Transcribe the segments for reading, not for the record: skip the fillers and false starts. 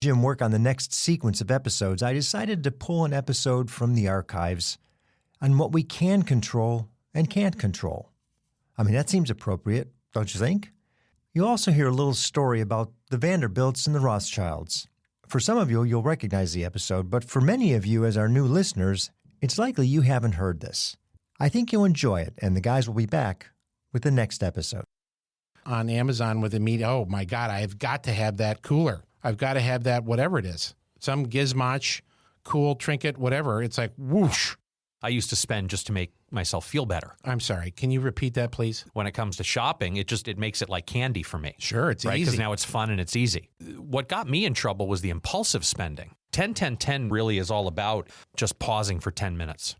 Jim work on the next sequence of episodes, I decided to pull an episode from the archives on what we can control and can't control. I mean, that seems appropriate, don't you think? You'll also hear a little story about the Vanderbilts and the Rothschilds. For some of you, you'll recognize the episode, but for many of you as our new listeners, it's likely you haven't heard this. I think you'll enjoy it, and the guys will be back with the next episode. On Amazon with immediate, oh my God, I've got to have that cooler. I've got to have that whatever it is. Some gizmoch, cool trinket, whatever. It's like whoosh. I used to spend just to make myself feel better. I'm sorry. Can you repeat that, please? When it comes to shopping, it makes it like candy for me. Sure, it's right? easy. Because now it's fun and it's easy. What got me in trouble was the impulsive spending. 10-10-10 really is all about just pausing for 10 minutes.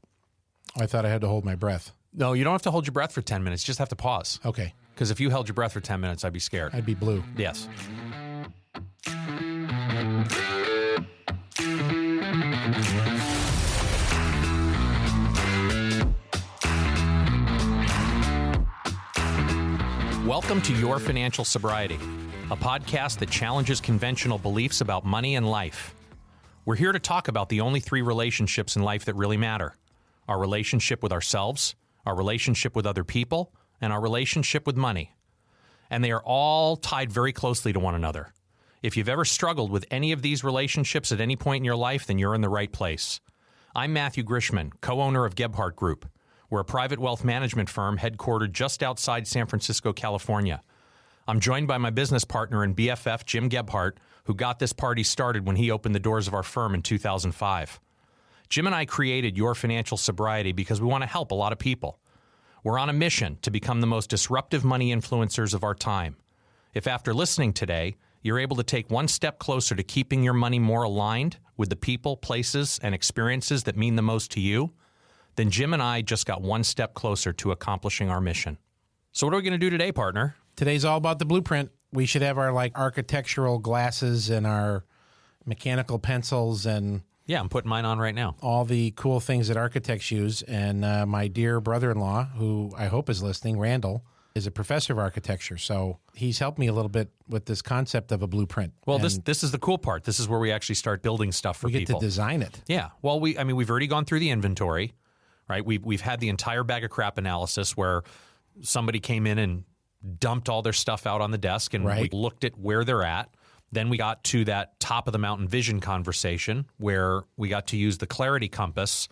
I thought I had to hold my breath. No, you don't have to hold your breath for 10 minutes. You just have to pause. Okay. Because if you held your breath for 10 minutes, I'd be scared. I'd be blue. Yes. Welcome to Your Financial Sobriety, a podcast that challenges conventional beliefs about money and life. We're here to talk about the only three relationships in life that really matter: our relationship with ourselves, our relationship with other people, and our relationship with money. And they are all tied very closely to one another. If you've ever struggled with any of these relationships at any point in your life, then you're in the right place. I'm Matthew Grishman, co-owner of Gebhardt Group. We're a private wealth management firm headquartered just outside San Francisco, California. I'm joined by my business partner and BFF, Jim Gebhardt, who got this party started when he opened the doors of our firm in 2005. Jim and I created Your Financial Sobriety because we want to help a lot of people. We're on a mission to become the most disruptive money influencers of our time. If after listening today, you're able to take one step closer to keeping your money more aligned with the people, places, and experiences that mean the most to you, then Jim and I just got one step closer to accomplishing our mission. So what are we going to do today, partner? Today's all about the blueprint. We should have our architectural glasses and our mechanical pencils and Yeah, I'm putting mine on right now. all the cool things that architects use. And my dear brother-in-law, who I hope is listening, Randall, is a professor of architecture. So he's helped me a little bit with this concept of a blueprint. Well, And this is the cool part. This is where we actually start building stuff for we get people. to design it. Yeah. Well, we've already gone through the inventory, right? We've had the entire bag of crap analysis where somebody came in and dumped all their stuff out on the desk, and Right. we looked at where they're at. Then we got to that top of the mountain vision conversation where we got to use the clarity compass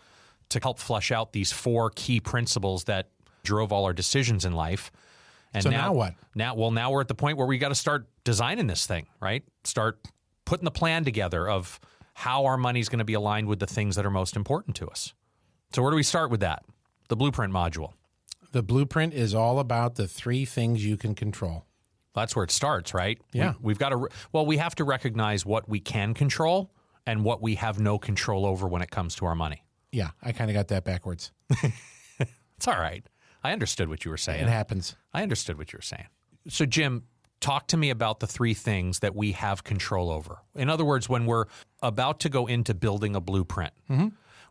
to help flesh out these four key principles that drove all our decisions in life. And So now what? Now we're at the point where we got to start designing this thing, right? Start putting the plan together of how our money's going to be aligned with the things that are most important to us. So where do we start with that? The blueprint module. The blueprint is all about the three things you can control. That's where it starts, right? Yeah. We've got to, we have to recognize what we can control and what we have no control over when it comes to our money. Yeah, I kind of got that backwards. It's all right. I understood what you were saying. It happens. I understood what you were saying. So, Jim, talk to me about the three things that we have control over. In other words, when we're about to go into building a blueprint,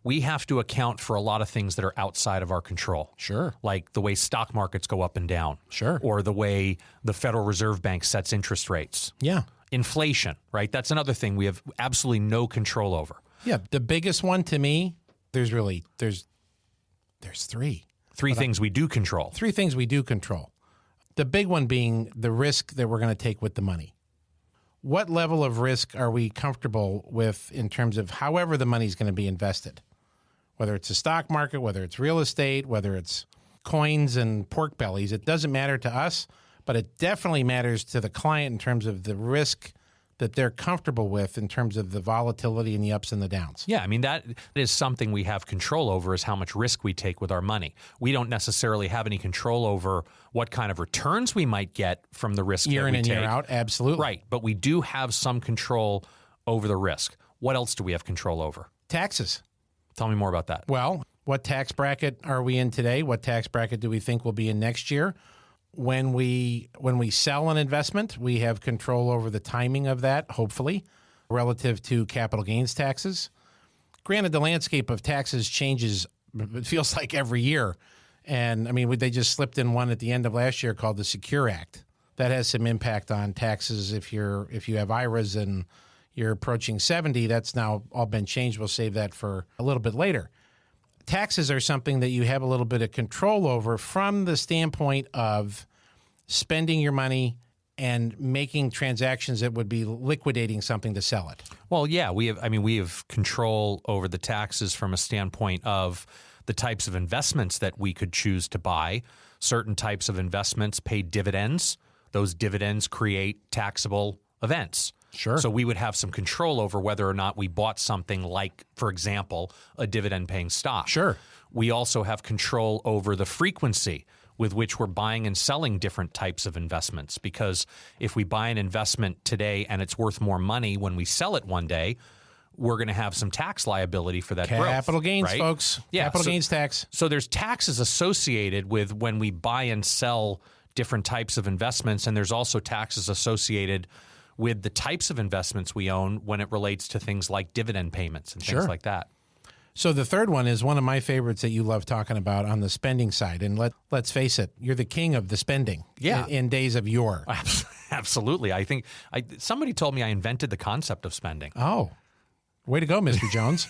we have to account for a lot of things that are outside of our control. Sure. Like the way stock markets go up and down. Sure. Or the way the Federal Reserve Bank sets interest rates. Yeah. Inflation, right? That's another thing we have absolutely no control over. Yeah. The biggest one to me, there's three. Three things we do control. Three things we do control. The big one being the risk that we're going to take with the money. What level of risk are we comfortable with in terms of however the money's going to be invested? Whether it's a stock market, whether it's real estate, whether it's coins and pork bellies, it doesn't matter to us, but it definitely matters to the client in terms of the risk that they're comfortable with in terms of the volatility and the ups and the downs. Yeah, I mean, that is something we have control over, is how much risk we take with our money. We don't necessarily have any control over what kind of returns we might get from the risk Year that in we and take. year out, absolutely. Right, but we do have some control over the risk. What else do we have control over? Taxes. Tell me more about that. Well, what tax bracket are we in today? What tax bracket do we think we'll be in next year? When we sell an investment, we have control over the timing of that, hopefully, relative to capital gains taxes. Granted, the landscape of taxes changes, it feels like every year. And I mean, they just slipped in one at the end of last year called the Secure Act. That has some impact on taxes if you have IRAs and you're approaching 70. That's now all been changed. We'll save that for a little bit later. Taxes are something that you have a little bit of control over from the standpoint of spending your money and making transactions that would be liquidating something to sell it. Well, yeah, we have control over the taxes from a standpoint of the types of investments that we could choose to buy. Certain types of investments pay dividends. Those dividends create taxable events. Sure. So we would have some control over whether or not we bought something like, for example, a dividend-paying stock. Sure. We also have control over the frequency with which we're buying and selling different types of investments. Because if we buy an investment today and it's worth more money when we sell it one day, we're going to have some tax liability for that growth. Capital gains, right? folks. Yeah, Capital gains tax. So there's taxes associated with when we buy and sell different types of investments, and there's also taxes associated with the types of investments we own when it relates to things like dividend payments and things Sure. like that. So the third one is one of my favorites that you love talking about on the spending side. And let's face it, you're the king of the spending in days of yore. Absolutely. I think somebody told me I invented the concept of spending. Oh, way to go, Mr. Jones.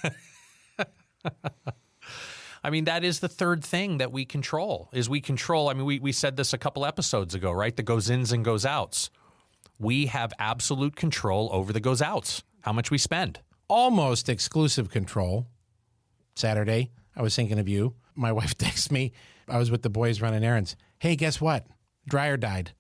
I mean, that is the third thing that we control, we said this a couple episodes ago, right? The goes ins and goes outs. We have absolute control over the goes outs, how much we spend. Almost exclusive control. Saturday, I was thinking of you. My wife texted me. I was with the boys running errands. Hey, guess what? Dryer died.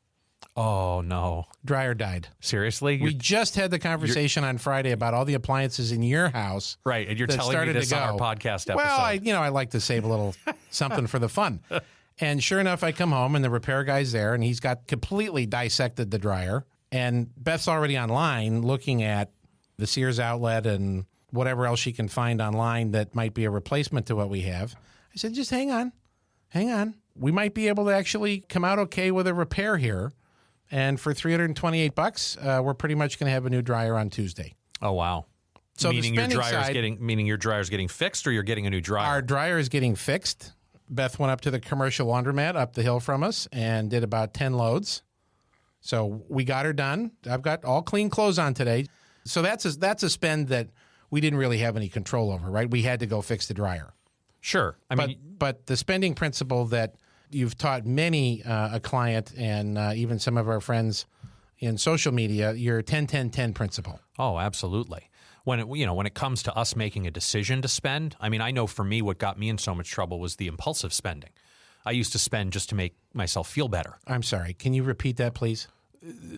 Oh, no. Dryer died. Seriously? We just had the conversation on Friday about all the appliances in your house. Right, and you're that telling me started this to on our go. podcast episode. Well, I like to save a little something for the fun. And sure enough, I come home and the repair guy's there, and he's got completely dissected the dryer. And Beth's already online looking at the Sears outlet and whatever else she can find online that might be a replacement to what we have. I said, just hang on. We might be able to actually come out okay with a repair here. And for $328, we're pretty much going to have a new dryer on Tuesday. Oh, wow. So meaning the your spending dryer's side, meaning your dryer's getting fixed, or you're getting a new dryer? our dryer is getting fixed. Beth went up to the commercial laundromat up the hill from us and did about 10 loads. So we got her done. I've got all clean clothes on today. So that's a spend that we didn't really have any control over, right? We had to go fix the dryer. Sure. But the spending principle that you've taught many a client and even some of our friends in social media, your 10-10-10 principle. Oh, absolutely. When it comes to us making a decision to spend, I mean, I know for me what got me in so much trouble was the impulsive spending. I used to spend just to make myself feel better. I'm sorry. Can you repeat that, please?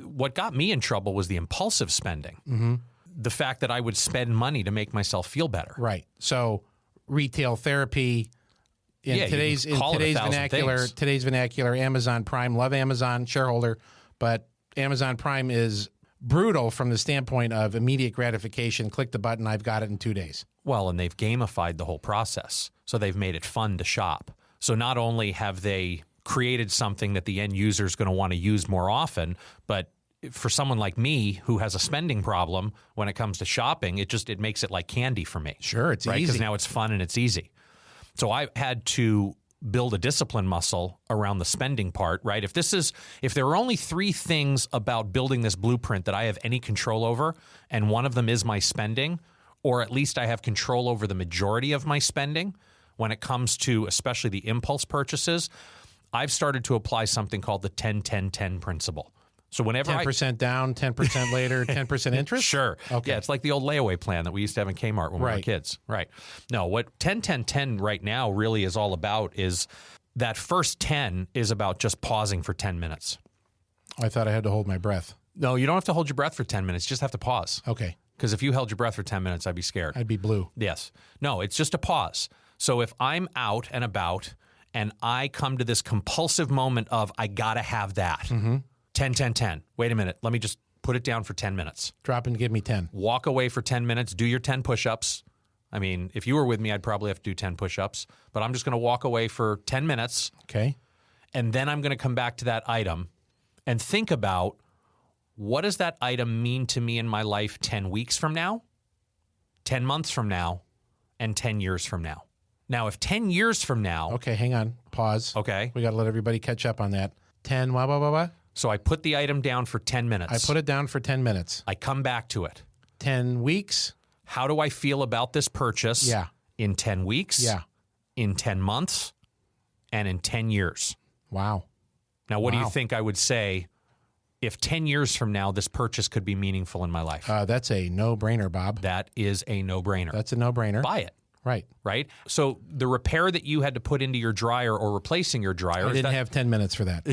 What got me in trouble was the impulsive spending. Mm-hmm. The fact that I would spend money to make myself feel better. Right. So retail therapy in today's vernacular, Amazon Prime, love Amazon, shareholder, but Amazon Prime is brutal from the standpoint of immediate gratification. Click the button, I've got it in 2 days. Well, and they've gamified the whole process. So they've made it fun to shop. So not only have they created something that the end user is going to want to use more often, but for someone like me who has a spending problem when it comes to shopping, it makes it like candy for me. Sure, it's right? easy. Because now it's fun and it's easy. So I had to build a discipline muscle around the spending part, right? If there are only 3 things about building this blueprint that I have any control over, and one of them is my spending, or at least I have control over the majority of my spending when it comes to especially the impulse purchases, I've started to apply something called the 10-10-10 principle. So whenever 10% down, 10% later, 10% interest? Sure. Okay. Yeah, it's like the old layaway plan that we used to have in Kmart when we were kids. Right. No, what 10-10-10 right now really is all about is that first 10 is about just pausing for 10 minutes. I thought I had to hold my breath. No, you don't have to hold your breath for 10 minutes. You just have to pause. Okay. Because if you held your breath for 10 minutes, I'd be scared. I'd be blue. Yes. No, it's just a pause. So if I'm out and about and I come to this compulsive moment of I got to have that, 10-10-10. Wait a minute. Let me just put it down for 10 minutes. Drop and give me 10. Walk away for 10 minutes. Do your 10 push-ups. I mean, if you were with me, I'd probably have to do 10 push-ups. But I'm just going to walk away for 10 minutes. Okay. And then I'm going to come back to that item and think about, what does that item mean to me in my life 10 weeks from now, 10 months from now, and 10 years from now? Now, if 10 years from now... Okay, hang on. Pause. Okay. We got to let everybody catch up on that. 10, blah, blah, blah, blah. So I put the item down for 10 minutes. I put it down for 10 minutes. I come back to it. 10 weeks. How do I feel about this purchase Yeah. in 10 weeks, Yeah. in 10 months, and in 10 years? Wow. Now, what do you Wow. think I would say if 10 years from now this purchase could be meaningful in my life? That's a no-brainer, Bob. That is a no-brainer. That's a no-brainer. Buy it, Right. right? So the repair that you had to put into your dryer or replacing your dryer, I is didn't that- have 10 minutes for that.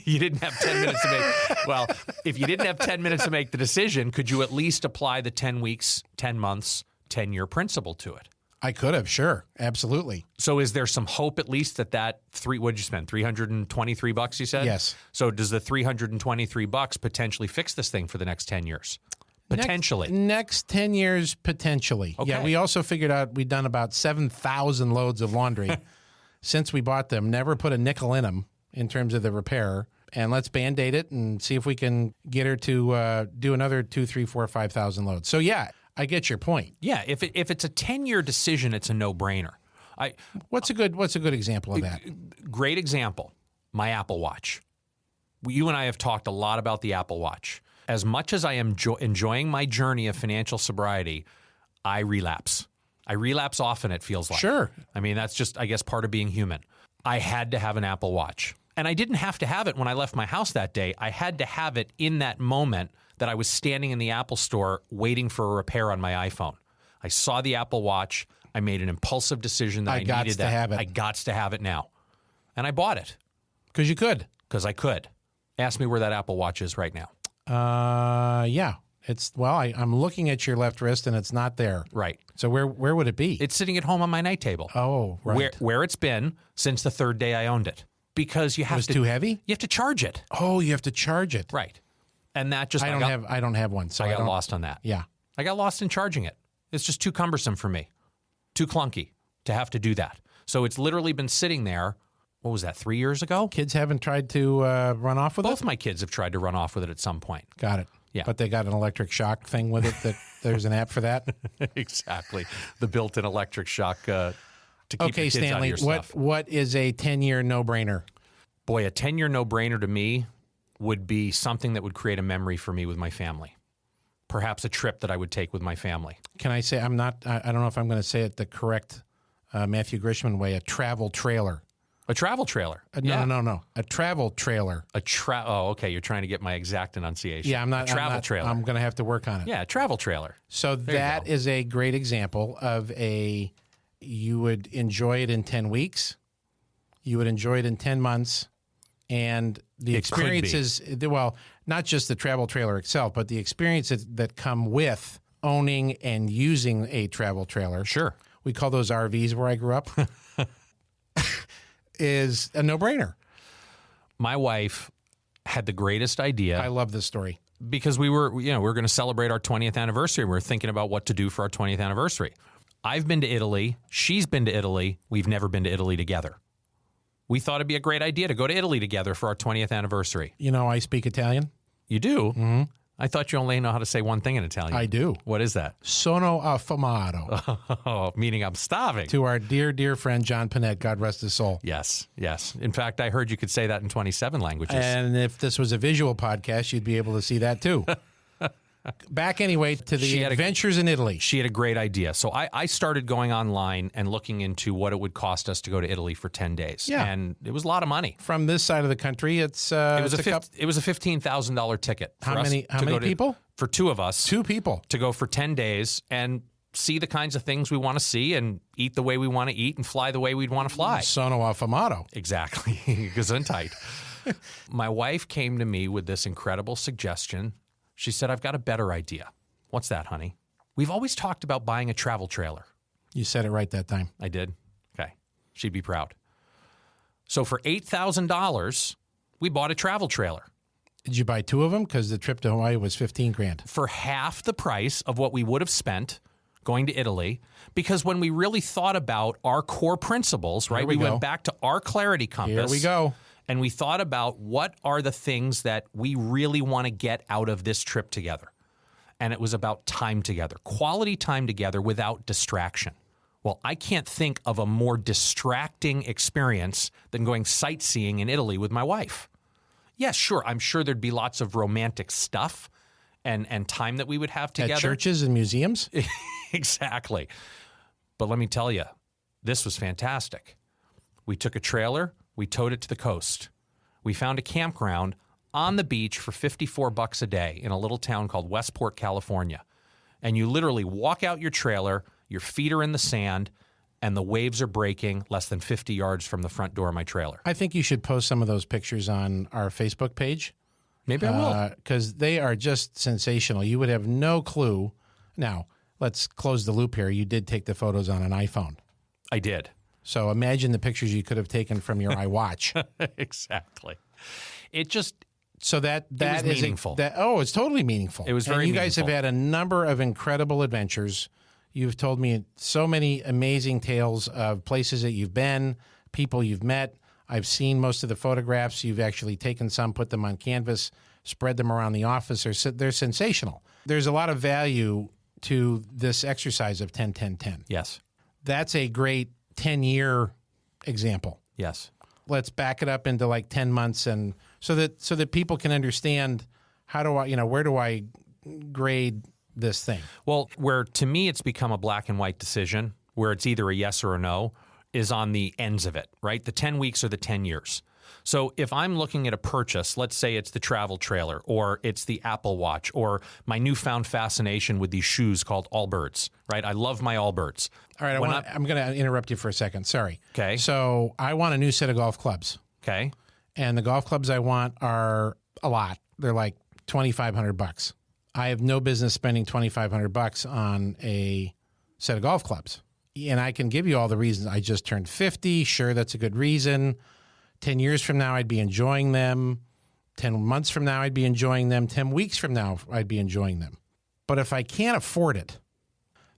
you didn't have 10 minutes to make. Well, if you didn't have 10 minutes to make the decision, could you at least apply the 10 weeks, 10 months, 10-year principle to it? I could have, sure. Absolutely. So is there some hope at least that what'd you spend? $323 you said? Yes. So does the $323 potentially fix this thing for the next 10 years? Potentially. Next 10 years, potentially. Yeah, Okay. we also figured out we'd done about 7,000 loads of laundry since we bought them, never put a nickel in them in terms of the repair. And let's Band-Aid it and see if we can get her to do another 2, 3, 4, 5,000 loads. So, yeah, I get your point. Yeah, if it's a 10-year decision, it's a no-brainer. What's a good example of that? Great example, my Apple Watch. You and I have talked a lot about the Apple Watch. As much as I am enjoying my journey of financial sobriety, I relapse. I relapse often, it feels like. Sure. I mean, that's just, I guess, part of being human. I had to have an Apple Watch. And I didn't have to have it when I left my house that day. I had to have it in that moment that I was standing in the Apple store waiting for a repair on my iPhone. I saw the Apple Watch. I made an impulsive decision that I gots needed to that. have it. I gots to have it now. And I bought it Because you could. because I could. Ask me where that Apple Watch is right now. Yeah. I'm looking at your left wrist and it's not there. Right. So where would it be? It's sitting at home on my night table. Oh, right. Where it's been since the third day I owned it. Because you It have was to too heavy? You have to charge it. Oh, you have to charge it. Right. And that just I don't have one. So I got don't- lost on that. Yeah. I got lost in charging it. It's just too cumbersome for me. Too clunky to have to do that. So it's literally been sitting there, what was that, 3 years ago? Kids haven't tried to run off with Both it? my kids have tried to run off with it at some point. Got it. Yeah. But they got an electric shock thing with it that there's an app for that. Exactly. The built-in electric shock to keep Okay, the kids out of Stanley, your stuff. what is a 10-year no-brainer? Boy, a 10-year no-brainer to me would be something that would create a memory for me with my family. Perhaps a trip that I would take with my family. Can I say I don't know if I'm going to say it the correct Matthew Grishman way, a travel trailer. A travel trailer. No. A travel trailer. Oh, okay. You're trying to get my exact enunciation. Yeah, I'm not. A travel trailer. I'm going to have to work on it. Yeah, a travel trailer. So that go. is a great example of you would enjoy it in 10 weeks. You would enjoy it in 10 months. And the It could be. experiences, well, not just the travel trailer itself, but the experiences that come with owning and using a travel trailer. Sure. We call those RVs where I grew up. Is a no-brainer. My wife had the greatest idea I love this story. because we were going to celebrate our 20th anniversary. We were thinking about what to do for our 20th anniversary. I've been to Italy. She's been to Italy. We've never been to Italy together. We thought it'd be a great idea to go to Italy together for our 20th anniversary. You know, I speak Italian. You do? Mm-hmm. I thought you only know how to say one thing in Italian. I do. What is that? Sono affamato. Oh, meaning I'm starving. To our dear, dear friend John Panette, God rest his soul. Yes, yes. In fact, I heard you could say that in 27 languages. And if this was a visual podcast, you'd be able to see that too. Back anyway to the adventures in Italy. She had a great idea. So I started going online and looking into what it would cost us to go to Italy for 10 days. Yeah. And it was a lot of money. From this side of the country, it was It was a $15,000 ticket. For How us many to go to- people? For two of us. 2 people. To go for 10 days and see the kinds of things we want to see and eat the way we want to eat and fly the way we'd want to fly. Sono affamato. Exactly. Gesundheit. My wife came to me with this incredible suggestion. She said, I've got a better idea. What's that, honey? We've always talked about buying a travel trailer. You said it right that time. I did? Okay. She'd be proud. So for $8,000, we bought a travel trailer. Did you buy 2 of them? Because the trip to Hawaii was $15,000. For half the price of what we would have spent going to Italy, because when we really thought about our core principles, right, we go. went back to our clarity compass. Here we go. And we thought about what are the things that we really want to get out of this trip together. And it was about time together, quality time together without distraction. Well, I can't think of a more distracting experience than going sightseeing in Italy with my wife. Yes, sure, I'm sure there'd be lots of romantic stuff and time that we would have together. At churches and museums? Exactly. But let me tell you, this was fantastic. We took a trailer, we towed it to the coast. We found a campground on the beach for $54 a day in a little town called Westport, California. And you literally walk out your trailer, your feet are in the sand, and the waves are breaking less than 50 yards from the front door of my trailer. I think you should post some of those pictures on our Facebook page. Maybe I will. Because they are just sensational. You would have no clue. Now, let's close the loop here. You did take the photos on an iPhone. I did. So imagine the pictures you could have taken from your iWatch. Exactly. It just... So that was is meaningful. It's totally meaningful. It was very And you guys have meaningful. had a number of incredible adventures. You've told me so many amazing tales of places that you've been, people you've met. I've seen most of the photographs. You've actually taken some, put them on canvas, spread them around the office. They're sensational. There's a lot of value to this exercise of 10-10-10. Yes. That's a great 10-year example. Yes. Let's back it up into like 10 months, and so that people can understand how do I, where do I grade this thing? Well, where to me it's become a black and white decision, where it's either a yes or a no, is on the ends of it, right? The 10 weeks or the 10 years. So if I'm looking at a purchase, let's say it's the travel trailer, or it's the Apple Watch, or my newfound fascination with these shoes called Allbirds, right? I love my Allbirds. All right, I'm going to interrupt you for a second. Sorry. Okay. So I want a new set of golf clubs, Okay. and the golf clubs I want are a lot. They're like $2,500. I have no business spending $2,500 on a set of golf clubs. And I can give you all the reasons. I just turned 50. Sure, that's a good reason. 10 years from now, I'd be enjoying them. 10 months from now, I'd be enjoying them. 10 weeks from now, I'd be enjoying them. But if I can't afford it,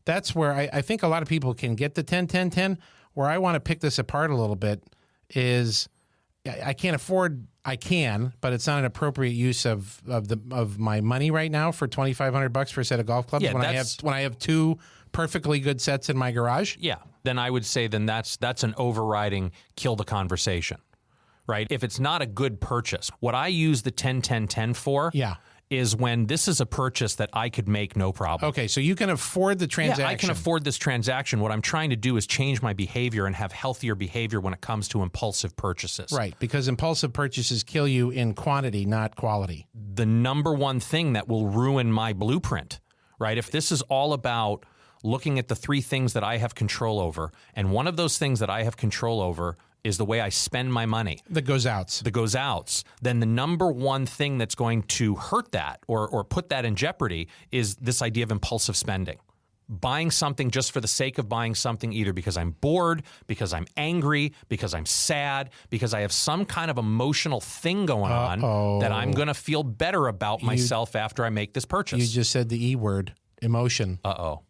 that's where I think a lot of people can get the 10-10-10. Where I want to pick this apart a little bit is I can't afford, I can, but it's not an appropriate use of my money right now for $2,500 for a set of golf clubs Yeah, when I have two perfectly good sets in my garage. Yeah. Then I would say then that's an overriding kill the conversation, right? If it's not a good purchase, what I use the 10-10-10 for is when this is a purchase that I could make no problem. Okay, so you can afford the transaction. Yeah, I can afford this transaction. What I'm trying to do is change my behavior and have healthier behavior when it comes to impulsive purchases. Right, because impulsive purchases kill you in quantity, not quality. The number one thing that will ruin my blueprint, right? If this is all about looking at the three things that I have control over, and one of those things that I have control over is the way I spend my money. The goes outs. Then the number one thing that's going to hurt that or put that in jeopardy is this idea of impulsive spending. Buying something just for the sake of buying something, either because I'm bored, because I'm angry, because I'm sad, because I have some kind of emotional thing going on that I'm going to feel better about myself after I make this purchase. You just said the E word, emotion. Uh-oh.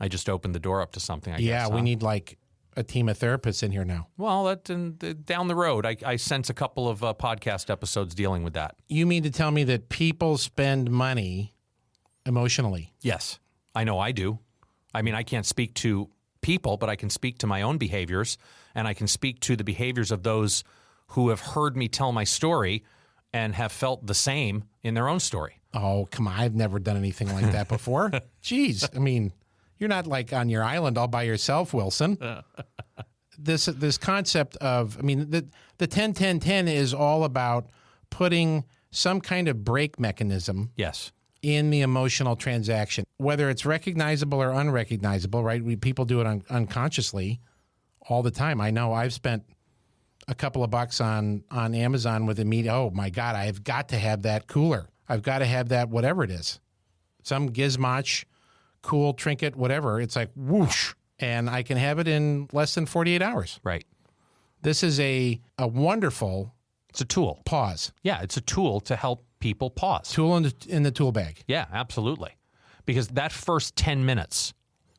I just opened the door up to something, I guess. We need like a team of therapists in here now. Well, down the road, I sense a couple of podcast episodes dealing with that. You mean to tell me that people spend money emotionally? Yes, I know I do. I mean, I can't speak to people, but I can speak to my own behaviors, and I can speak to the behaviors of those who have heard me tell my story and have felt the same in their own story. Oh, come on. I've never done anything like that before. Jeez. I mean, you're not like on your island all by yourself, Wilson. This concept of, I mean, the 10-10-10 is all about putting some kind of brake mechanism Yes. in the emotional transaction, whether it's recognizable or unrecognizable, right? People do it unconsciously all the time. I know I've spent a couple of bucks on Amazon with immediate, oh my God, I've got to have that cooler. I've got to have that, whatever it is. Some gizmoch, cool trinket, whatever. It's like whoosh, and I can have it in less than 48 hours. Right. This is a wonderful It's a tool. pause. Yeah, it's a tool to help people pause. Tool in the tool bag. Yeah, absolutely. Because that first 10 minutes,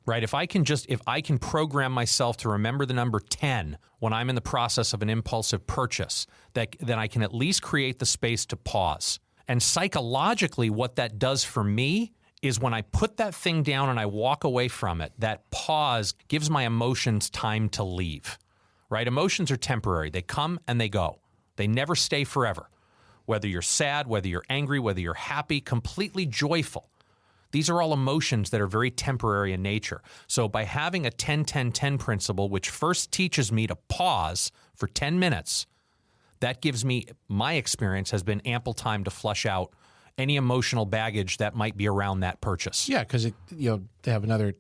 right? If I can program myself to remember the number 10 when I'm in the process of an impulsive purchase, then I can at least create the space to pause. And psychologically, what that does for me is when I put that thing down and I walk away from it, that pause gives my emotions time to leave, right? Emotions are temporary. They come and they go. They never stay forever. whether you're sad, whether you're angry, whether you're happy, completely joyful. These are all emotions that are very temporary in nature. So by having a 10-10-10 principle, which first teaches me to pause for 10 minutes, that gives me, my experience has been ample time to flush out any emotional baggage that might be around that purchase. Yeah, because they have another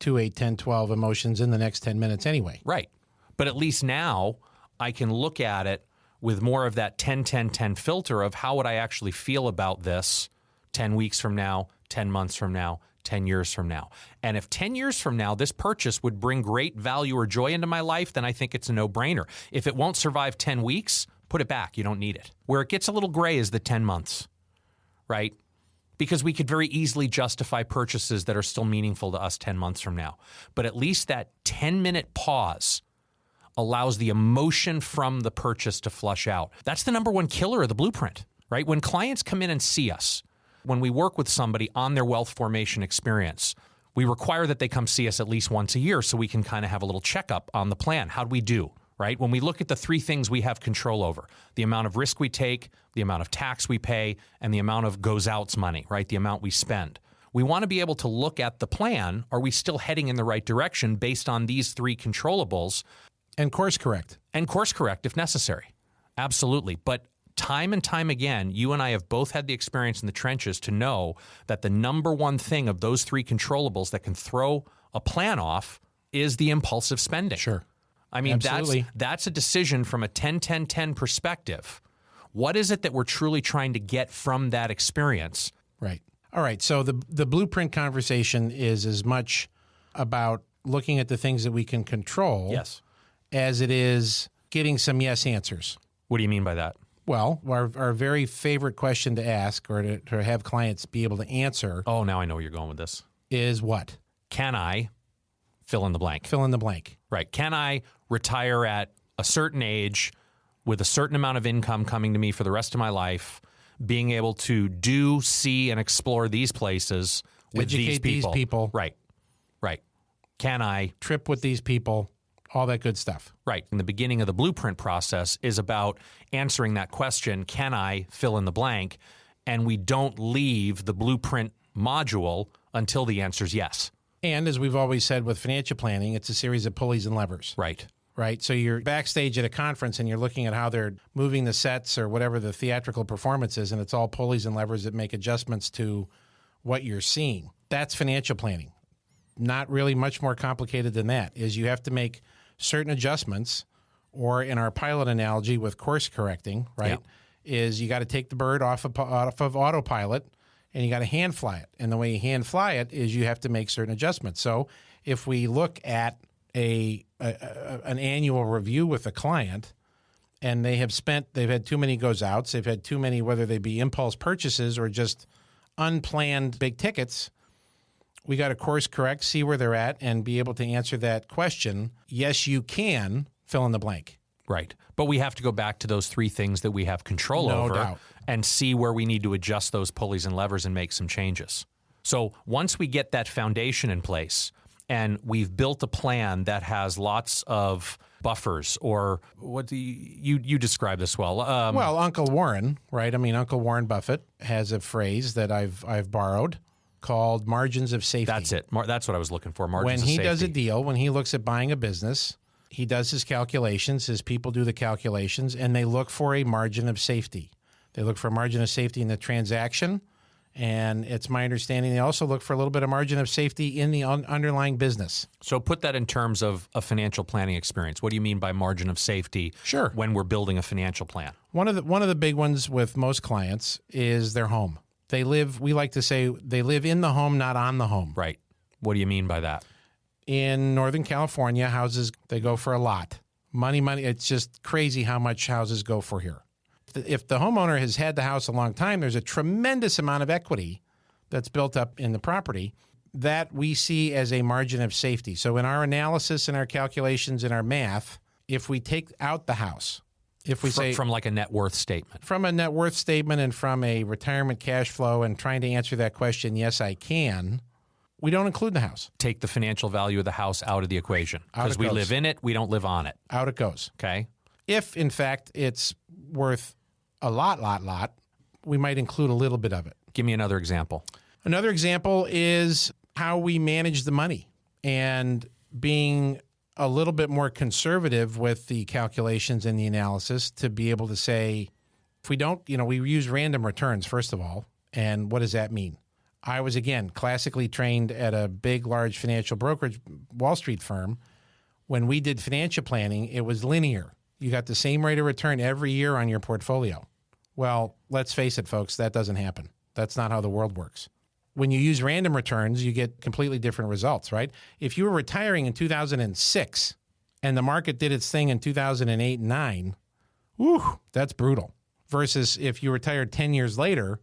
2, 8, 10, 12 emotions in the next 10 minutes anyway. Right. But at least now I can look at it with more of that 10-10-10 filter of how would I actually feel about this 10 weeks from now, 10 months from now, 10 years from now. And if 10 years from now this purchase would bring great value or joy into my life, then I think it's a no-brainer. If it won't survive 10 weeks, put it back. You don't need it. Where it gets a little gray is the 10 months, right? Because we could very easily justify purchases that are still meaningful to us 10 months from now. But at least that 10-minute pause allows the emotion from the purchase to flush out. That's the number one killer of the blueprint, right? When clients come in and see us, when we work with somebody on their wealth formation experience, we require that they come see us at least once a year so we can kind of have a little checkup on the plan. How'd we do, right? When we look at the three things we have control over, the amount of risk we take, the amount of tax we pay, and the amount of goes out's money, right? The amount we spend. We want to be able to look at the plan. Are we still heading in the right direction based on these three controllables? And course correct. And course correct if necessary. Absolutely. But time and time again, you and I have both had the experience in the trenches to know that the number one thing of those three controllables that can throw a plan off is the impulsive spending. Sure. I mean, Absolutely. that's a decision from a 10-10-10 perspective. What is it that we're truly trying to get from that experience? Right. All right. So the blueprint conversation is as much about looking at the things that we can control Yes. as it is getting some yes answers. What do you mean by that? Well, our very favorite question to ask or to have clients be able to answer Oh, now I know where you're going with this. is what? Can I fill in the blank? Fill in the blank. Right. Can I retire at a certain age with a certain amount of income coming to me for the rest of my life, being able to do, see, and explore these places with Educate these people. Right. Right. Can I? Trip with these people, all that good stuff. Right. And the beginning of the blueprint process is about answering that question, can I fill in the blank? And we don't leave the blueprint module until the answer is yes. And as we've always said with financial planning, it's a series of pulleys and levers. Right. Right. So you're backstage at a conference and you're looking at how they're moving the sets or whatever the theatrical performance is, and it's all pulleys and levers that make adjustments to what you're seeing. That's financial planning. Not really much more complicated than that. Is you have to make certain adjustments, or in our pilot analogy with course correcting, right, is you got to take the bird off of autopilot and you got to hand fly it. And the way you hand fly it is you have to make certain adjustments. So if we look at an annual review with a client and they've had too many goes outs, they've had too many, whether they be impulse purchases or just unplanned big tickets, we got to course correct, see where they're at, and be able to answer that question. Yes, you can fill in the blank. Right. But we have to go back to those three things that we have control No over doubt. and see where we need to adjust those pulleys and levers and make some changes. So once we get that foundation in place and we've built a plan that has lots of buffers, or what do you describe this well? Well, Uncle Warren, right? I mean, Uncle Warren Buffett has a phrase that I've borrowed called margins of safety. That's it. That's what I was looking for. Margins When of he safety. does a deal, when he looks at buying a business, he does his calculations, his people do the calculations, and they look for a margin of safety. They look for a margin of safety in the transaction, and it's my understanding they also look for a little bit of margin of safety in the underlying business. So put that in terms of a financial planning experience. What do you mean by margin of safety? Sure. When we're building a financial plan? One of the big ones with most clients is their home. We like to say they live in the home, not on the home. Right. What do you mean by that? In Northern California, houses, they go for a lot. Money. It's just crazy how much houses go for here. If the homeowner has had the house a long time, there's a tremendous amount of equity that's built up in the property that we see as a margin of safety. So in our analysis, in our calculations, in our math, if we take out the house, if we say From like a net worth statement. from a net worth statement and from a retirement cash flow and trying to answer that question, yes, I can, we don't include the house. Take the financial value of the house out of the equation. Because it we goes. live in it, we don't live on it. Out it goes. Okay? If, in fact, it's worth a lot, we might include a little bit of it. Give me another example. Another example is how we manage the money and being a little bit more conservative with the calculations and the analysis to be able to say, if we don't, we use random returns, first of all. And what does that mean? I was, again, classically trained at a big, large financial brokerage, Wall Street firm. When we did financial planning, it was linear. You got the same rate of return every year on your portfolio. Well, let's face it, folks, that doesn't happen. That's not how the world works. When you use random returns, you get completely different results, right? If you were retiring in 2006 and the market did its thing in 2008 and 9, whew, that's brutal. Versus if you retired 10 years later,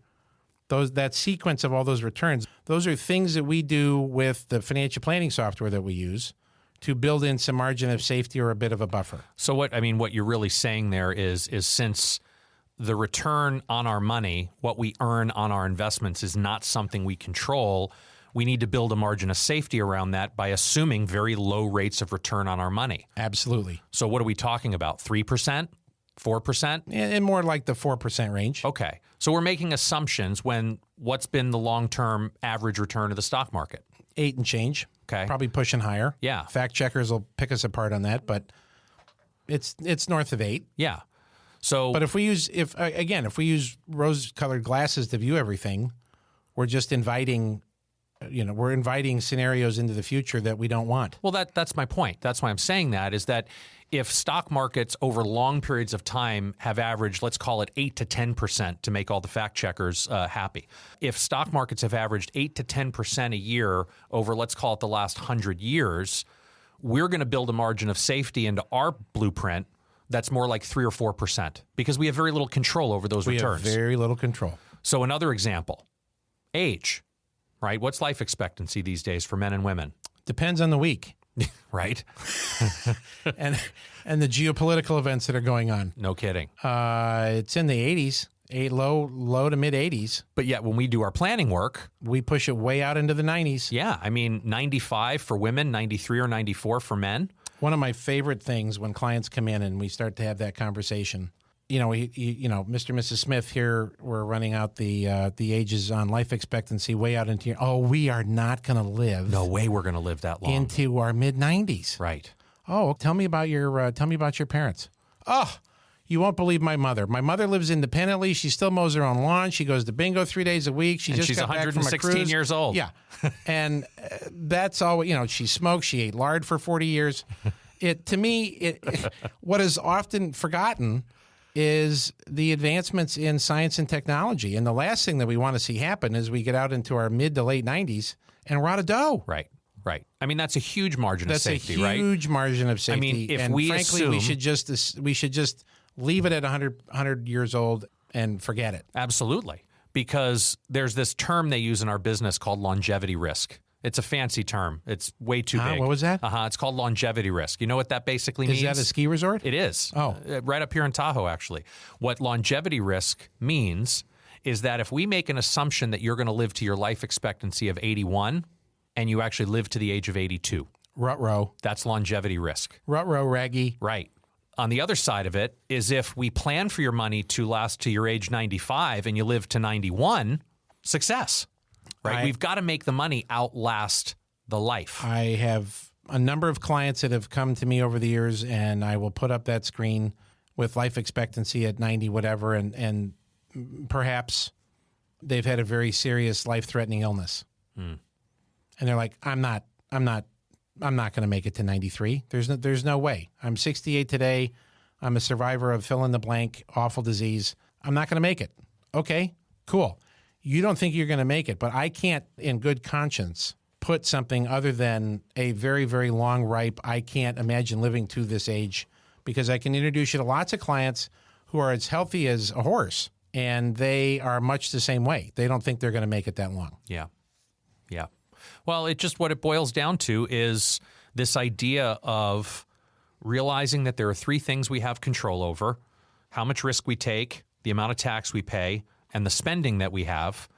that sequence of all those returns, those are things that we do with the financial planning software that we use to build in some margin of safety or a bit of a buffer. So what you're really saying there is since the return on our money, what we earn on our investments, is not something we control, we need to build a margin of safety around that by assuming very low rates of return on our money. Absolutely. So what are we talking about? 3%? 4%? And more like the 4% range. Okay. So we're making assumptions when what's been the long-term average return of the stock market? 8 and change. Okay. Probably pushing higher. Yeah. Fact checkers will pick us apart on that, but it's north of 8. Yeah. So, but if we use rose-colored glasses to view everything, we're just inviting scenarios into the future that we don't want. Well, that's my point. That's why I'm saying that, is that if stock markets over long periods of time have averaged, let's call it 8 to 10% to make all the fact checkers happy. If stock markets have averaged 8 to 10% a year over, let's call it the last 100 years, we're going to build a margin of safety into our blueprint that's more like 3 or 4% because we have very little control over those returns. We have very little control. So another example, age, right? What's life expectancy these days for men and women? Depends on the week. Right. and the geopolitical events that are going on. No kidding. It's in the 80s, low to mid 80s. But yet when we do our planning work, we push it way out into the 90s. Yeah. I mean, 95 for women, 93 or 94 for men. One of my favorite things when clients come in and we start to have that conversation, Mr. and Mrs. Smith here, we're running out the ages on life expectancy way out into we are not going to live. No way we're going to live that long. Into our mid 90s. Right. Oh, tell me about your parents. Oh, you won't believe my mother. My mother lives independently. She still mows her own lawn. She goes to bingo 3 days a week. She's 116 years old. Yeah. And that's all, she smoked. She ate lard for 40 years. What is often forgotten is the advancements in science and technology. And the last thing that we want to see happen is we get out into our mid to late 90s and we're out of dough. Right. Right. I mean, that's a huge margin of safety, right? That's a huge margin of safety. I mean, if and we frankly, assume... we should just leave it at 100 years old and forget it. Absolutely. Because there's this term they use in our business called longevity risk. It's a fancy term. It's way too big. What was that? It's called longevity risk. You know what that basically means? Is that a ski resort? It is. Oh. Right up here in Tahoe, actually. What longevity risk means is that if we make an assumption that you're going to live to your life expectancy of 81 and you actually live to the age of 82. Ruh-roh. That's longevity risk. Ruh-roh, raggy. Right. On the other side of it is if we plan for your money to last to your age 95 and you live to 91, success. Right? We've got to make the money outlast the life. I have a number of clients that have come to me over the years, and I will put up that screen with life expectancy at 90 whatever, and perhaps they've had a very serious life-threatening illness. And they're like, I'm not going to make it to 93. There's no way. I'm 68 today. I'm a survivor of fill in the blank, awful disease. I'm not going to make it. Okay, cool. You don't think you're going to make it, but I can't, in good conscience, put something other than a very, very long ripe, I can't imagine living to this age, because I can introduce you to lots of clients who are as healthy as a horse, and they are much the same way. They don't think they're going to make it that long. Yeah. Yeah. Well, what it boils down to is this idea of realizing that there are 3 things we have control over: how much risk we take, the amount of tax we pay, and the spending that we have.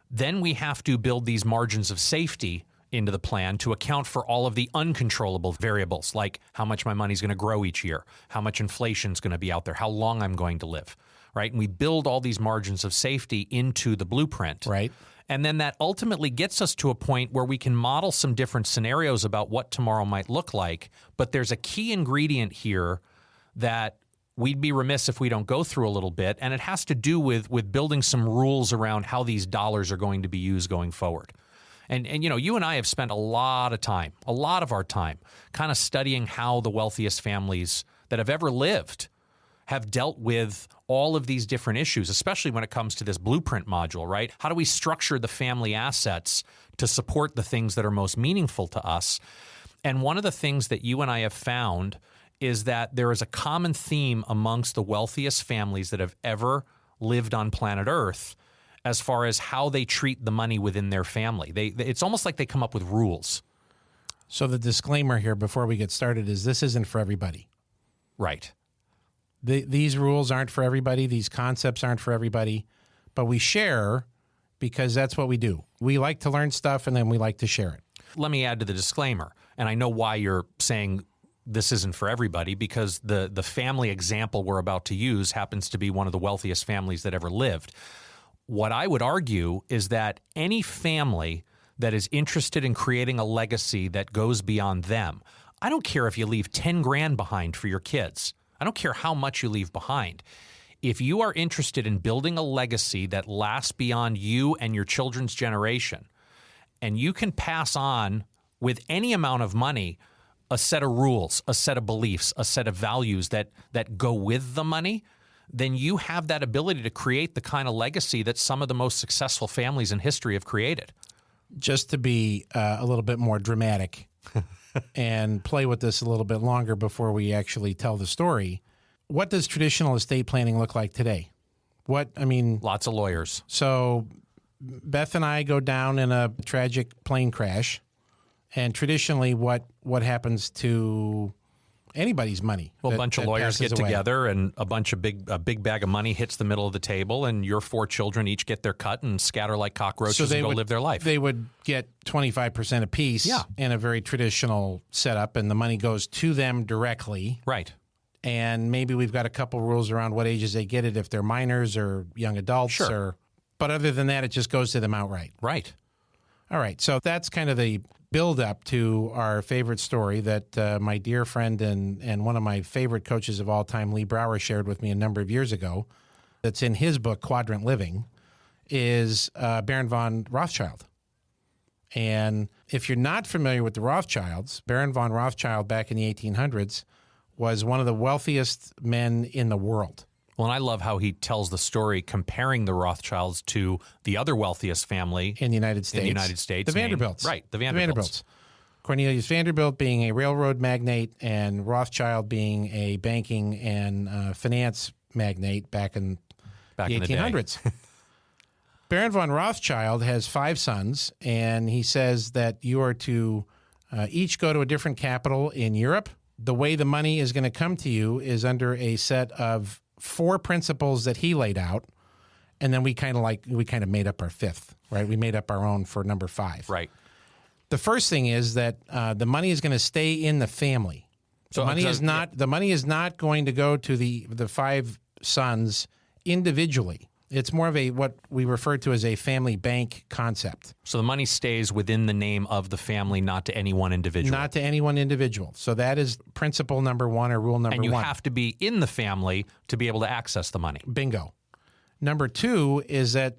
Then we have to build these margins of safety into the plan to account for all of the uncontrollable variables, like how much my money's going to grow each year, how much inflation's going to be out there, how long I'm going to live, right? And we build all these margins of safety into the blueprint. Right. And then that ultimately gets us to a point where we can model some different scenarios about what tomorrow might look like. But there's a key ingredient here that we'd be remiss if we don't go through a little bit, and it has to do with building some rules around how these dollars are going to be used going forward. And you know, you and I have spent a lot of our time, kind of studying how the wealthiest families that have ever lived have dealt with all of these different issues, especially when it comes to this blueprint module, right? How do we structure the family assets to support the things that are most meaningful to us? And one of the things that you and I have found is that there is a common theme amongst the wealthiest families that have ever lived on planet Earth as far as how they treat the money within their family. It's almost like they come up with rules. So the disclaimer here before we get started is this isn't for everybody. Right. These rules aren't for everybody. These concepts aren't for everybody. But we share because that's what we do. We like to learn stuff and then we like to share it. Let me add to the disclaimer, and I know why you're saying this isn't for everybody, because the family example we're about to use happens to be one of the wealthiest families that ever lived. What I would argue is that any family that is interested in creating a legacy that goes beyond them, I don't care if you leave 10 grand behind for your kids. I don't care how much you leave behind. If you are interested in building a legacy that lasts beyond you and your children's generation, and you can pass on with any amount of money a set of rules, a set of beliefs, a set of values that go with the money, then you have that ability to create the kind of legacy that some of the most successful families in history have created. Just to be a little bit more dramatic and play with this a little bit longer before we actually tell the story, what does traditional estate planning look like today? Lots of lawyers. So Beth and I go down in a tragic plane crash, and traditionally what happens to anybody's money? Well, a bunch of lawyers get away. together, and a big bag of money hits the middle of the table, and your 4 children each get their cut and scatter like cockroaches and go live their life. They would get 25% apiece in a very traditional setup, and the money goes to them directly. Right. And maybe we've got a couple rules around what ages they get it, if they're minors or young adults. Sure. But other than that, it just goes to them outright. Right. All right. So that's kind of the build up to our favorite story that my dear friend and one of my favorite coaches of all time, Lee Brower, shared with me a number of years ago. That's in his book, Quadrant Living, is Baron von Rothschild. And if you're not familiar with the Rothschilds, Baron von Rothschild back in the 1800s was one of the wealthiest men in the world. Well, and I love how he tells the story comparing the Rothschilds to the other wealthiest family in the United States. The Vanderbilts. Right, the Vanderbilts. Cornelius Vanderbilt being a railroad magnate and Rothschild being a banking and finance magnate back in the 1800s. Baron von Rothschild has 5 sons, and he says that you are to each go to a different capital in Europe. The way the money is going to come to you is under a set of 4 principles that he laid out, and then we kind of made up our 5th, right? We made up our own for number 5. Right. The first thing is that the money is going to stay in the family. The money is not going to go to the 5 sons individually. It's more of what we refer to as a family bank concept. So the money stays within the name of the family, not to any one individual. Not to any one individual. So that is principle number 1 or rule number 1. And you have to be in the family to be able to access the money. Bingo. Number 2 is that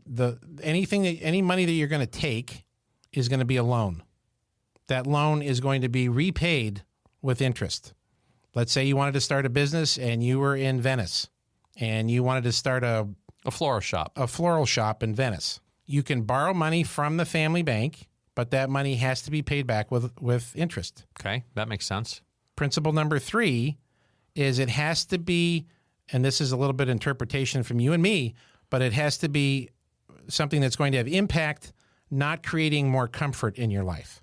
any money that you're going to take is going to be a loan. That loan is going to be repaid with interest. Let's say you wanted to start a business and you were in Venice and you wanted to start a floral shop in Venice. You can borrow money from the family bank, but that money has to be paid back with interest. Okay, that makes sense. Principle number 3 is it has to be, and this is a little bit of interpretation from you and me, but it has to be something that's going to have impact, not creating more comfort in your life.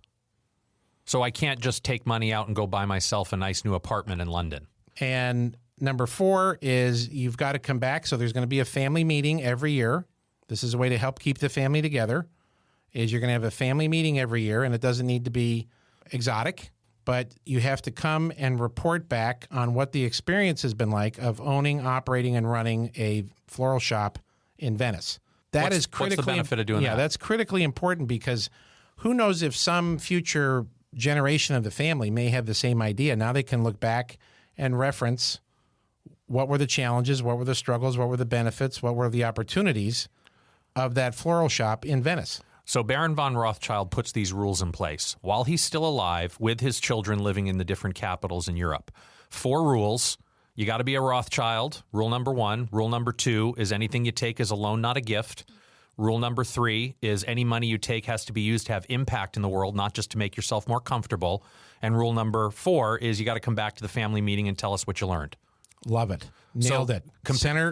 So I can't just take money out and go buy myself a nice new apartment in London. And number 4 is you've got to come back. So there's going to be a family meeting every year. This is a way to help keep the family together, is you're going to have a family meeting every year, and it doesn't need to be exotic. but you have to come and report back on what the experience has been like of owning, operating, and running a floral shop in Venice. That is critically what's the benefit of doing that? Yeah, that's critically important because who knows if some future generation of the family may have the same idea. Now they can look back and reference what were the challenges, what were the struggles, what were the benefits, what were the opportunities of that floral shop in Venice. So Baron von Rothschild puts these rules in place while he's still alive with his children living in the different capitals in Europe. 4 rules. You got to be a Rothschild. Rule number 1. Rule number 2 is anything you take is a loan, not a gift. Rule number 3 is any money you take has to be used to have impact in the world, not just to make yourself more comfortable. And rule number 4 is you got to come back to the family meeting and tell us what you learned. Love it. Nailed it.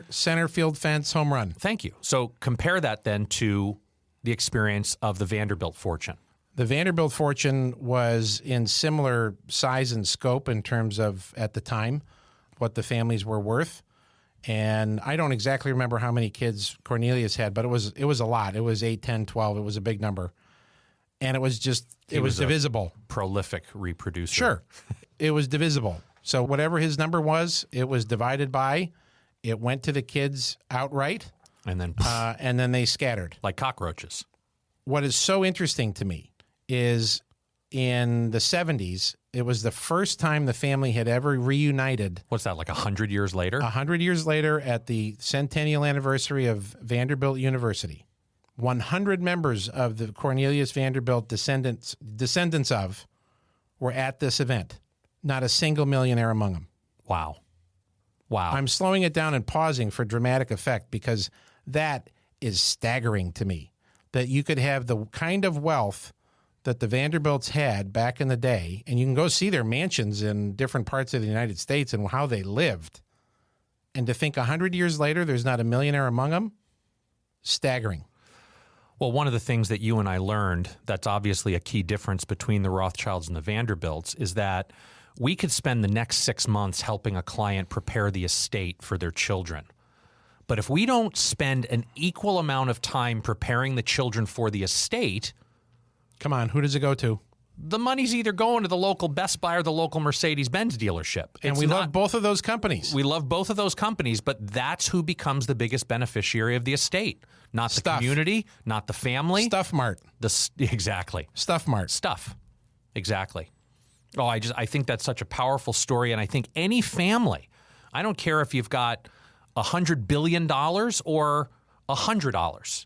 Center field fence, home run. Thank you. So compare that then to the experience of the Vanderbilt fortune. The Vanderbilt fortune was in similar size and scope in terms of, at the time, what the families were worth. And I don't exactly remember how many kids Cornelius had, but it was a lot. It was 8, 10, 12. It was a big number. And it was divisible. Prolific reproducer. Sure. It was divisible. So whatever his number was, it was divided by, it went to the kids outright, And and then they scattered. like cockroaches. What is so interesting to me is in the 70s, it was the first time the family had ever reunited What's that, like 100 years later? 100 years later at the centennial anniversary of Vanderbilt University. 100 members of the Cornelius Vanderbilt descendants of were at this event. Not a single millionaire among them. Wow. Wow. I'm slowing it down and pausing for dramatic effect because that is staggering to me, that you could have the kind of wealth that the Vanderbilts had back in the day, and you can go see their mansions in different parts of the United States and how they lived. And to think 100 years later, there's not a millionaire among them, staggering. Well, one of the things that you and I learned that's obviously a key difference between the Rothschilds and the Vanderbilts is that we could spend the next 6 months helping a client prepare the estate for their children. But if we don't spend an equal amount of time preparing the children for the estate, Come on, who does it go to? the money's either going to the local Best Buy or the local Mercedes-Benz dealership. And we love both of those companies. We love both of those companies, but that's who becomes the biggest beneficiary of the estate. Not the Stuff. community, not the family. Stuff Mart. Exactly. Stuff Mart. Stuff. Exactly. Oh, I think that's such a powerful story, and I think any family, I don't care if you've got $100 billion or $100,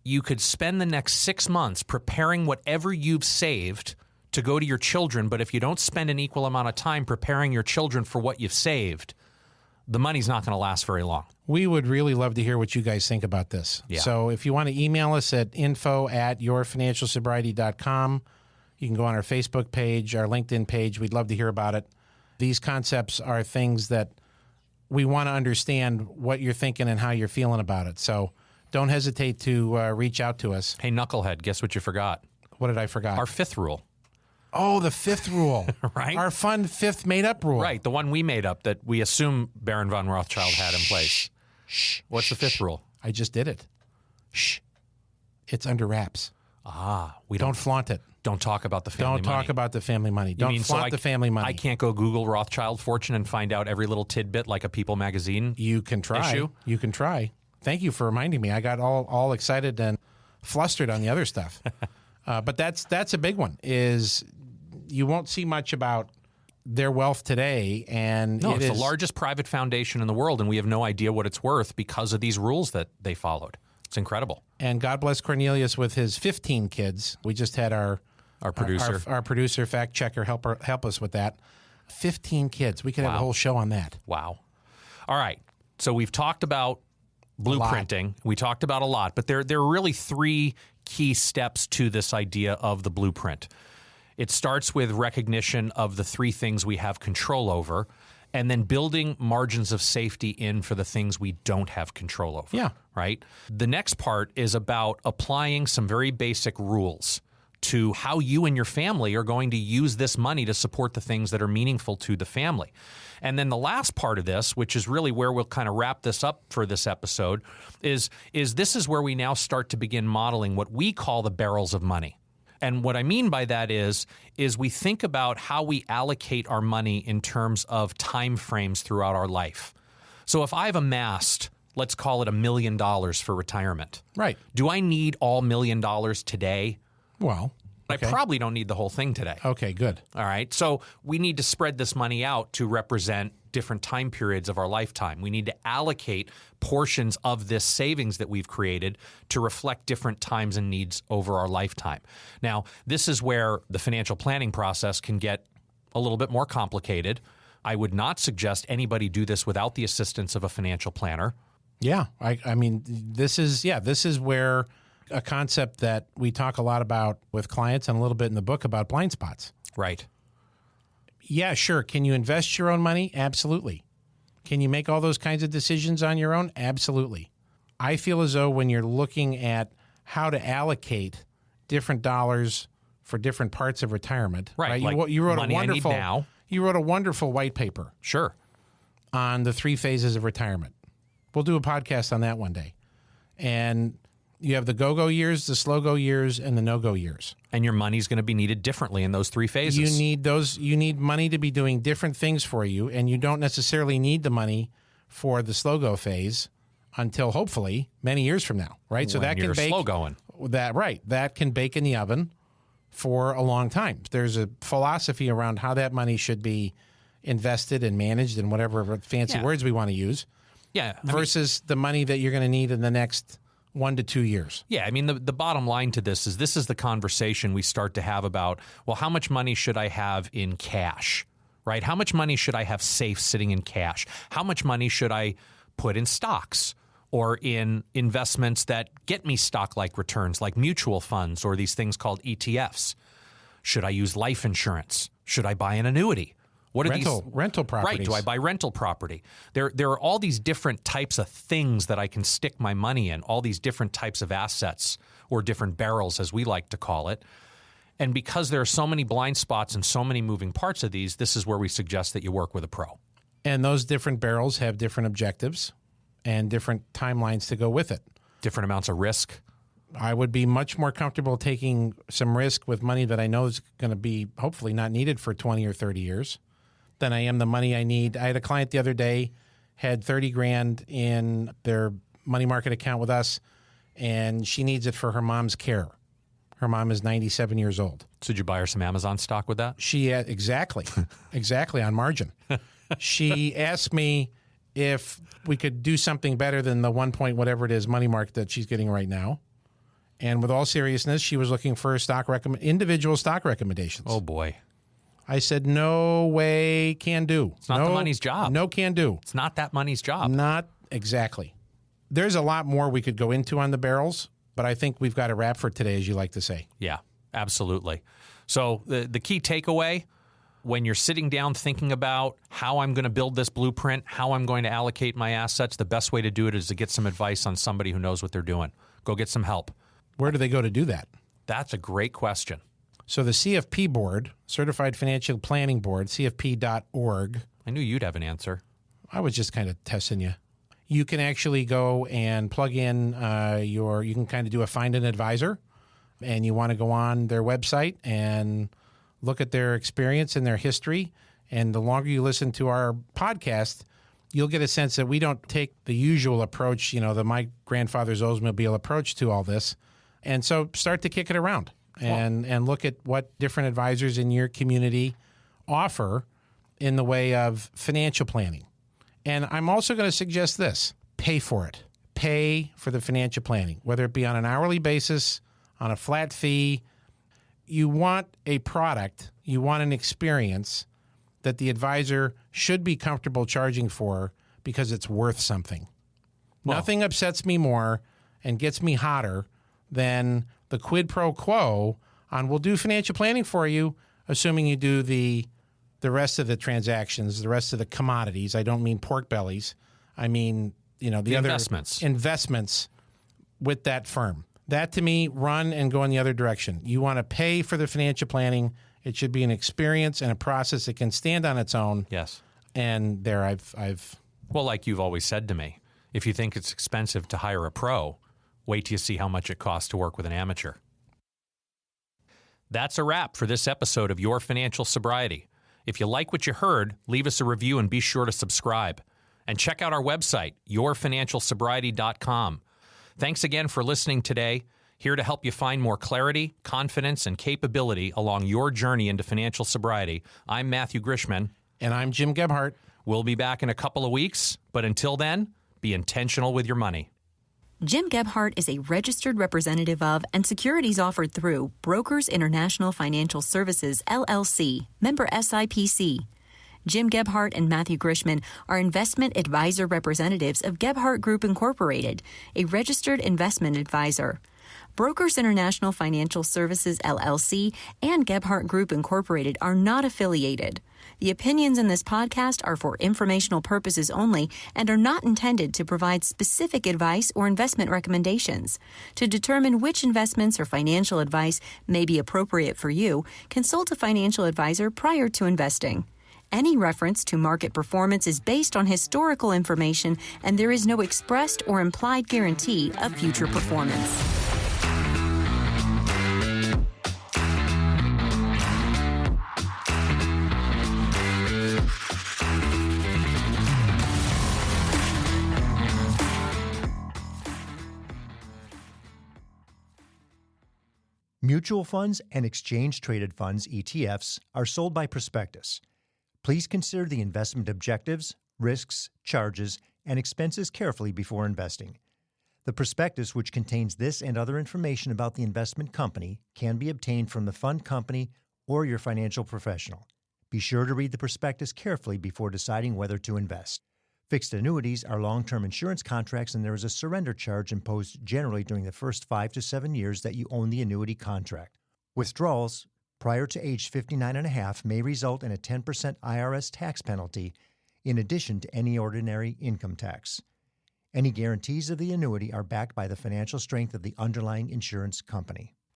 you could spend the next 6 months preparing whatever you've saved to go to your children, but if you don't spend an equal amount of time preparing your children for what you've saved, the money's not going to last very long. We would really love to hear what you guys think about this. Yeah. So if you want to email us at info@yourfinancialsobriety.com, you can go on our Facebook page, our LinkedIn page. We'd love to hear about it. These concepts are things that we want to understand what you're thinking and how you're feeling about it. So don't hesitate to reach out to us. Hey, knucklehead, guess what you forgot? What did I forget? Our 5th rule. Oh, the 5th rule. Right. Our fun 5th made-up rule. Right, the one we made up that we assume Baron von Rothschild had in place. Shh. What's the 5th rule? I just did it. Shh. It's under wraps. We Don't flaunt it. don't talk about the family Don't money. talk about the family money. You Don't mean so flaunt the family money. I can't go Google Rothschild fortune and find out every little tidbit like a People magazine? You can try. Issue? You can try. Thank you for reminding me. I got all excited and flustered on the other stuff. But that's a big one, is you won't see much about their wealth today. And No, it it's is the largest private foundation in the world, and we have no idea what it's worth because of these rules that they followed. It's incredible. And God bless Cornelius with his 15 kids. We just had our producer. our producer, fact checker, help us with that. 15 kids. We could have a whole show on that. Wow. All right. So we've talked about blueprinting. We talked about a lot, but there are really 3 key steps to this idea of the blueprint. It starts with recognition of the 3 things we have control over, and then building margins of safety in for the things we don't have control over. Yeah. Right? The next part is about applying some very basic rules to how you and your family are going to use this money to support the things that are meaningful to the family. And then the last part of this, which is really where we'll kind of wrap this up for this episode, is this is where we now start to begin modeling what we call the barrels of money. And what I mean by that is we think about how we allocate our money in terms of time frames throughout our life. So if I've amassed, let's call it $1 million for retirement. Right. Do I need all $1 million today? Well, okay. I probably don't need the whole thing today. Okay, good. All right. So we need to spread this money out to represent different time periods of our lifetime. We need to allocate portions of this savings that we've created to reflect different times and needs over our lifetime. Now, this is where the financial planning process can get a little bit more complicated. I would not suggest anybody do this without the assistance of a financial planner. Yeah. I mean, this is where a concept that we talk a lot about with clients and a little bit in the book about blind spots. Right. Yeah, sure. Can you invest your own money? Absolutely. Can you make all those kinds of decisions on your own? Absolutely. I feel as though when you're looking at how to allocate different dollars for different parts of retirement, Right. You wrote money a wonderful I need now. You wrote a wonderful white paper Sure. on the 3 phases of retirement. We'll do a podcast on that one day. And you have the go-go years, the slow-go years, and the no-go years. And your money's going to be needed differently in those 3 phases. You need money to be doing different things for you, and you don't necessarily need the money for the slow-go phase until hopefully many years from now, right? So When that you're can bake slow going. That can bake in the oven for a long time. There's a philosophy around how that money should be invested and managed and whatever fancy words we want to use. Yeah. Versus the money that you're going to need in the next 1 to 2 years. Yeah, I mean, the bottom line to this is the conversation we start to have about, well, how much money should I have in cash, right? How much money should I have safe sitting in cash? How much money should I put in stocks or in investments that get me stock-like returns like mutual funds or these things called ETFs? Should I use life insurance? Should I buy an annuity? What are rental properties? Right. Do I buy rental property? There are all these different types of things that I can stick my money in, all these different types of assets or different barrels, as we like to call it. And because there are so many blind spots and so many moving parts of these, this is where we suggest that you work with a pro. And those different barrels have different objectives and different timelines to go with it. Different amounts of risk. I would be much more comfortable taking some risk with money that I know is going to be hopefully not needed for 20 or 30 years than I am the money I need. I had a client the other day, had 30 grand in their money market account with us, and she needs it for her mom's care. Her mom is 97 years old. So did you buy her some Amazon stock with that? Exactly on margin. She asked me if we could do something better than the 1 point whatever it is money market that she's getting right now. And with all seriousness, she was looking for individual stock recommendations. Oh, boy. I said, no way, can do. It's not the money's job. No can do. It's not that money's job. Not exactly. There's a lot more we could go into on the barrels, but I think we've got a wrap for today, as you like to say. Yeah, absolutely. So the key takeaway, when you're sitting down thinking about how I'm going to build this blueprint, how I'm going to allocate my assets, the best way to do it is to get some advice on somebody who knows what they're doing. Go get some help. Where do they go to do that? That's a great question. So the CFP board, Certified Financial Planning Board, CFP.org. I knew you'd have an answer. I was just kind of testing you. You can actually go and plug in you can kind of do a find an advisor, and you want to go on their website and look at their experience and their history. And the longer you listen to our podcast, you'll get a sense that we don't take the usual approach, my grandfather's Oldsmobile approach to all this. And so start to kick it around and look at what different advisors in your community offer in the way of financial planning. And I'm also going to suggest this: pay for it. Pay for the financial planning, whether it be on an hourly basis, on a flat fee. You want a product, you want an experience that the advisor should be comfortable charging for because it's worth something. Well, nothing upsets me more and gets me hotter than the quid pro quo on we'll do financial planning for you, assuming you do the rest of the transactions, the rest of the commodities. I don't mean pork bellies. I mean, the other investments with that firm. That to me, run and go in the other direction. You want to pay for the financial planning. It should be an experience and a process that can stand on its own. Yes. And there I've well, like you've always said to me, if you think it's expensive to hire a pro, wait till you see how much it costs to work with an amateur. That's a wrap for this episode of Your Financial Sobriety. If you like what you heard, leave us a review and be sure to subscribe. And check out our website, yourfinancialsobriety.com. Thanks again for listening today. Here to help you find more clarity, confidence, and capability along your journey into financial sobriety, I'm Matthew Grishman. And I'm Jim Gebhardt. We'll be back in a couple of weeks, but until then, be intentional with your money. Jim Gebhardt is a registered representative of and securities offered through Brokers International Financial Services, LLC, member SIPC. Jim Gebhardt and Matthew Grishman are investment advisor representatives of Gebhardt Group Incorporated, a registered investment advisor. Brokers International Financial Services, LLC, and Gebhardt Group Incorporated are not affiliated. The opinions in this podcast are for informational purposes only and are not intended to provide specific advice or investment recommendations. To determine which investments or financial advice may be appropriate for you, consult a financial advisor prior to investing. Any reference to market performance is based on historical information, and there is no expressed or implied guarantee of future performance. Mutual funds and exchange-traded funds, ETFs, are sold by prospectus. Please consider the investment objectives, risks, charges, and expenses carefully before investing. The prospectus, which contains this and other information about the investment company, can be obtained from the fund company or your financial professional. Be sure to read the prospectus carefully before deciding whether to invest. Fixed annuities are long-term insurance contracts, and there is a surrender charge imposed generally during the first 5 to 7 years that you own the annuity contract. Withdrawals prior to age 59.5 may result in a 10% IRS tax penalty in addition to any ordinary income tax. Any guarantees of the annuity are backed by the financial strength of the underlying insurance company.